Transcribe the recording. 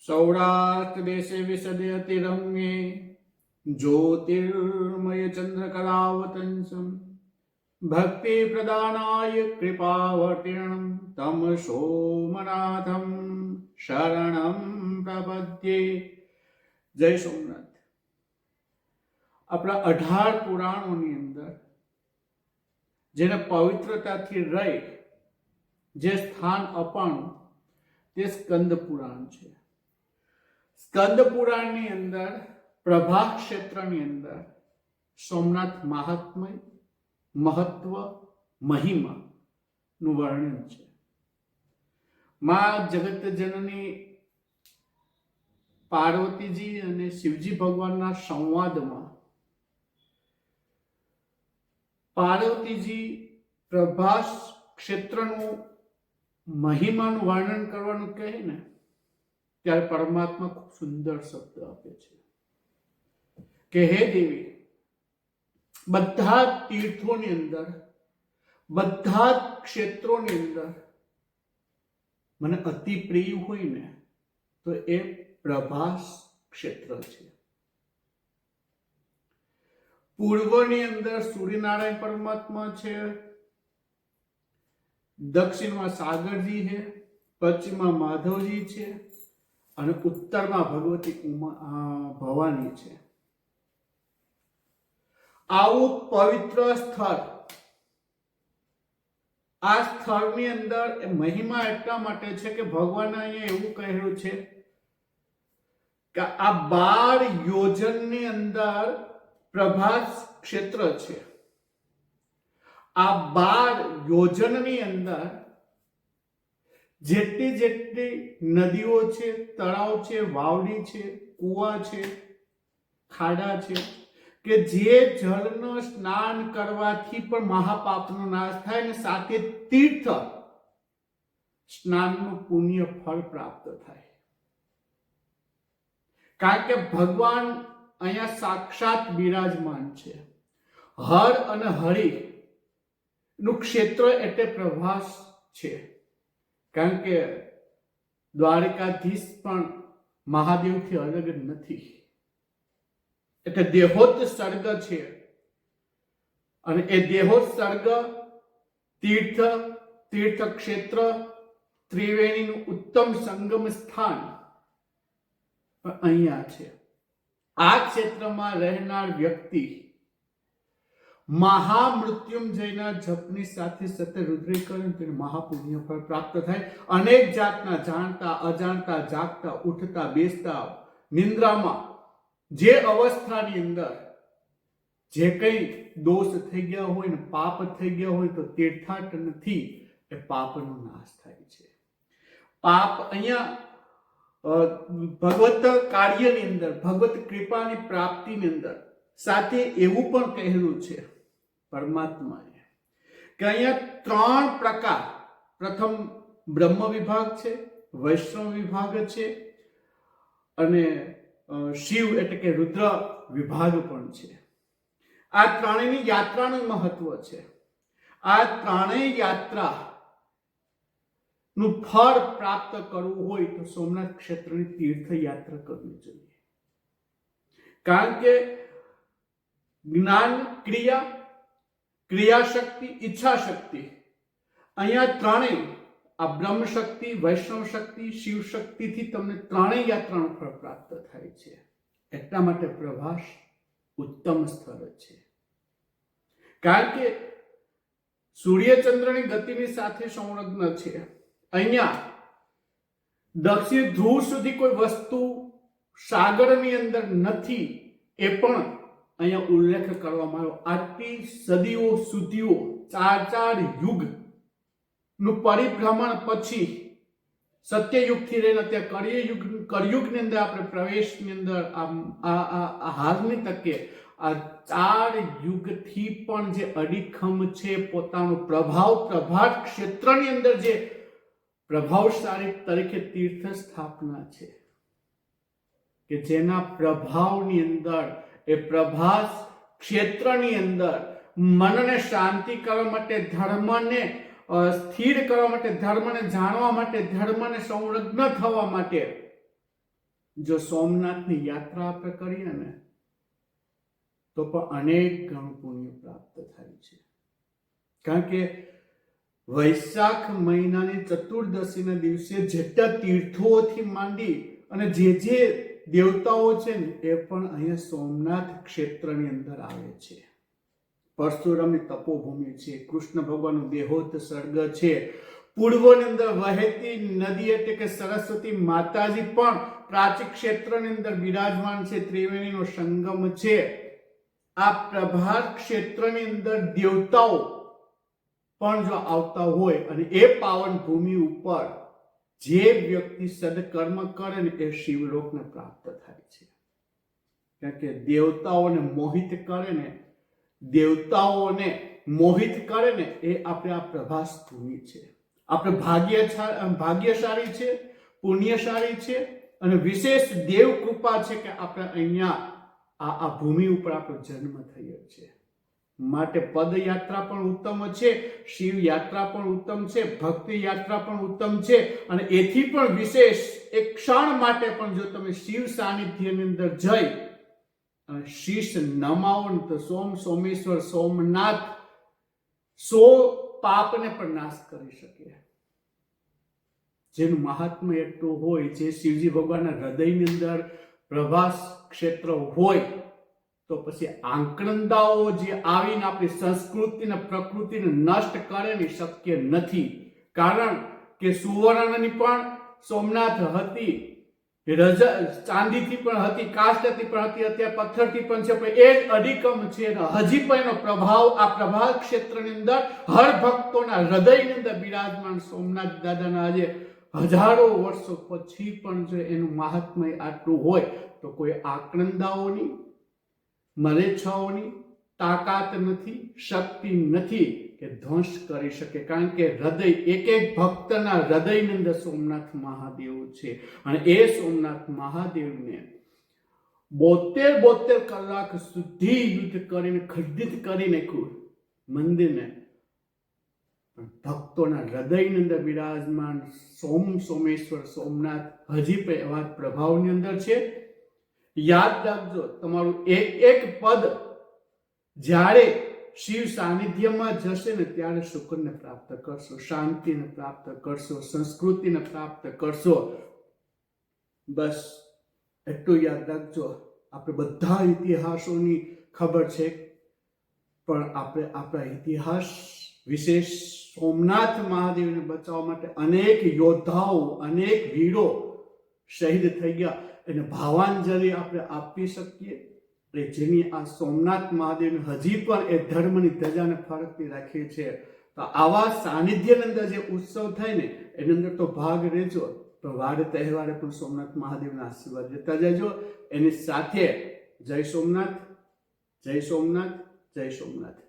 સૌરાષ્ટ્ર દેશે વિસદયતિ રમ્યે જ્યોતિર્મય ચંદ્રકલાવતંસમ ભક્તિ પ્રદાનાય કૃપાવતીર્ણમ તમ સોમનાથમ શરણમ પ્રપદ્યે. જય સોમનાથ. આપણા 18 પુરાણોની અંદર જેને પવિત્રતાથી રહી જે સ્થાન અપાણું તે સ્કંદ પુરાણ છે. સ્કંદ પુરાણની અંદર પ્રભા ક્ષેત્રની અંદર સોમનાથ મહાત્મય, મહત્વ, મહિમા નું વર્ણન છે. માં જગત જનની પાર્વતીજી અને શિવજી ભગવાનના સંવાદમાં પાર્વતીજી પ્રભાસ ક્ષેત્રનું મહિમાનું વર્ણન કરવાનું કહે ને ત્યારે પરમાત્મા ખૂબ સુંદર શબ્દ આપે છે કે હે દેવી, બધા તીર્થોની અંદર, બધા ક્ષેત્રોની અંદર મને અતિ પ્રિય હોય ને તો એ પ્રભાસ ક્ષેત્ર છે. પૂર્વની અંદર સૂર્યનારાયણ પરમાત્મા છે, દક્ષિણમાં સાગરજી છે, પશ્ચિમમાં માધવજી છે અને ઉત્તરમાં ભગવતી ભવાની છે. આવું પવિત્ર સ્થળ, આ સ્થળની અંદર મહિમા એટલા માટે છે કે ભગવાને અહીંયા એવું કહેલું છે કે આ 12 યોજનની અંદર પ્રભાસ ક્ષેત્ર છે. આ 12 યોજનની અંદર જેટલી નદીઓ છે, તળાવ છે, વાવડી છે, કુવા છે, ખાડા છે કે જે જળનો સ્નાન કરવાથી પણ મહાપાપનો નાશ થાય ને સાથે તીર્થ સ્નાનનું પુણ્ય ફળ પ્રાપ્ત થાય. કારણ કે ભગવાન અહીંયા સાક્ષાત બિરાજમાન છે. હર અને હરિ નું ક્ષેત્ર એટલે પ્રભાસ છે. કારણ કે દ્વારકાધીશ પણ મહાદેવથી અલગ નથી, એટલે દેહોત્સર્ગ છે. અને એ દેહોત્સર્ગ તીર્થ ક્ષેત્ર ત્રિવેણીનું ઉત્તમ સંગમ સ્થાન અહીંયા છે. આ ક્ષેત્રમાં રહેનાર વ્યક્તિ મહામૃત્યુંજયના જપની સાથે સતત રુદ્રી કરે તેને મહાપુણ્ય ફળ પ્રાપ્ત થાય. અનેક જાતના જાણતા, અજાણતા, જાગતા, ઉઠતા, બેસતા, નિંદ્રામાં જે અવસ્થાની અંદર જે કઈ દોષ થઈ ગયા હોય ને પાપ થઈ ગયા હોય તો તીર્થાટનથી એ પાપનો નાશ થાય છે. પાપ અહીંયા ભગવત કાર્યની અંદર, ભગવત કૃપાની પ્રાપ્તિની અંદર સાથે એવું પણ કહેલું છે પરમાત્માએ કે અહીંયા 3 પ્રકાર, પ્રથમ બ્રહ્મ વિભાગ છે, વૈષ્ણવ વિભાગ છે અને શિવ એટલે કે રુદ્ર વિભાગ પણ છે. આ ત્રણેયની યાત્રાનું મહત્વ છે. આ ત્રણેય યાત્રા નું ફળ પ્રાપ્ત કરવું હોય તો સોમનાથ ક્ષેત્રની તીર્થયાત્રા કરવી જોઈએ. કારણ કે જ્ઞાન, ક્રિયા શક્તિ, ઈચ્છા શક્તિ, અહીંયા ત્રણેય, આ બ્રહ્મ શક્તિ, વૈષ્ણવ શક્તિ, શિવ શક્તિથી તમને ત્રણેય યાત્રાનું ફળ પ્રાપ્ત થાય છે. એટલા માટે પ્રભાસ ઉત્તમ સ્થળ છે. કારણ કે સૂર્યચંદ્રની ગતિની સાથે સંલગ્ન છે. અહીંયા દક્ષિણ ધ્રુવ સુધી કોઈ વસ્તુ સાગરની અંદર નથી એ પણ અહીંયા ઉલ્લેખ કરવામાં આવ્યો. આટલી સદીઓ સુધીઓ, 4 યુગ નું પરિભ્રમણ પછી સત્યયુગથી લઈને અત્યારે કળિયુગની અંદર આપણે પ્રવેશની અંદર આ હાલની તકે આ 4 યુગથી પણ જે અડીખમ છે પોતાનો પ્રભાવ, પ્રભાત ક્ષેત્રની અંદર જે પ્રભાવશાળી તરીકે તીર્થ સ્થાપના છે કે જેના પ્રભાવની અંદર એ પ્રભાસ ક્ષેત્રની અંદર મનને શાંતિ કરવા માટે, ધર્મને સ્થિર કરવા માટે, ધર્મને જાણવા માટે, ધર્મને સંલગ્ન થવા માટે જો સોમનાથની યાત્રા આપણે કરીએ ને તો પણ અનેક ગણું પુણ્ય પ્રાપ્ત થાય છે. કારણ કે વૈશાખ મહિનાની ચતુર્દશીના દિવસે જેટલા તીર્થોથી માંડી અને જે દેવતાઓ છે ને એ પણ અહીંયા સોમનાથ ક્ષેત્રની અંદર આવે છે. પરશુરામની તપોભૂમિ છે, કૃષ્ણ ભગવાનનું દેહોત સર્ગ છે, પૂર્વની અંદર વહેતી નદી એટલે કે સરસ્વતી માતાજી પણ પ્રાચી ક્ષેત્રની અંદર બિરાજમાન છે, ત્રિવેણીનો સંગમ છે. આ પ્રભાસ ક્ષેત્રની અંદર દેવતાઓ પણ જો આવતા હોય અને એ પાવન ભૂમિ ઉપર જે વ્યક્તિ સદકર્મ કરે ને એ શિવલોકને પ્રાપ્ત થાય છે. કારણ કે દેવતાઓને મોહિત કરે ને એ આપણે આ પ્રભાસ ભૂમિ છે. આપણે ભાગ્યશાળી છે, પુણ્યશાળી છે અને વિશેષ દેવ કૃપા છે કે આપણે અહીંયા આ ભૂમિ ઉપર આપણો જન્મ થયો છે. માટે પદયાત્રા પણ ઉત્તમ છે, શિવ યાત્રા પણ ઉત્તમ છે, ભક્તિ યાત્રા પણ ઉત્તમ છે. અને એથી પણ વિશેષ એક ક્ષણ માટે પણ જો તમે શિવ સાનિધ્યની અંદર જઈ અને શીશ નમાવો ને તો સોમેશ્વર સોમનાથ 100 પાપને પણ નાશ કરી શકે. જેનું મહાત્મ્ય એટલું હોય, જે શિવજી ભગવાનના હૃદયની અંદર પ્રભાસ ક્ષેત્ર હોય, તો પછી આંકડંદાઓ જે આવીને આપણી સંસ્કૃતિને પ્રકૃતિને નષ્ટ કરે ને શક્ય નથી. કારણ કે સુવર્ણની પણ સોમનાથ હતી, ચાંદીથી પણ હતી, કાષ્ટથી પણ હતી, અત્યારે પથ્થરથી પણ છે, પણ એ જ અધિકમ છે. હજી પણ એનો પ્રભાવ આ પ્રભાસ ક્ષેત્રની અંદર હર ભક્તોના હૃદયની અંદર બિરાજમાન સોમનાથ દાદાના આજે હજારો વર્ષો પછી પણ જો એનું મહાત્મ્ય આટલું હોય તો કોઈ આંકડંદાઓની મલેચ્છાઓની તાકાત નથી, શક્તિ નથી કે ધ્વંસ કરી શકે. કારણ કે હૃદય એક ભક્તના હૃદયની અંદર સોમનાથ મહાદેવ છે. અને એ સોમનાથ મહાદેવને 72 કલાક સુધી યુદ્ધ કરીને ખંડિત કરી નાખ્યું મંદિરને. ભક્તોના હૃદયની અંદર બિરાજમાન સોમેશ્વર સોમનાથ હજી પણ એવા પ્રભાવની અંદર છે. યાદ રાખજો, તમારું એક પદ જ્યારે શિવ સાનિધ્યમાં જશે ને ત્યારે સુખને પ્રાપ્ત કરશો, શાંતિને પ્રાપ્ત કરશો, સંસ્કૃતિને પ્રાપ્ત કરશો. બસ એટલું યાદ રાખજો. આપણે બધા ઇતિહાસોની ખબર છે, પણ આપણે આપણા ઇતિહાસ વિશેષ સોમનાથ મહાદેવને બચાવવા માટે અનેક યોદ્ધાઓ, અનેક વીરો શહીદ થઈ ગયા. એને ભાવાંજલિ આપણે આપી શકીએ. જેની આ સોમનાથ મહાદેવને હજી પણ એ ધર્મની ધજાને ફરકતી રાખી છે. તો આવા સાનિધ્યની અંદર જે ઉત્સવ થાય ને એની અંદર તો ભાગ લેજો, પણ વાર તહેવારે પણ સોમનાથ મહાદેવના આશીર્વાદ લેતા જજો. એની સાથે જય સોમનાથ, જય સોમનાથ, જય સોમનાથ.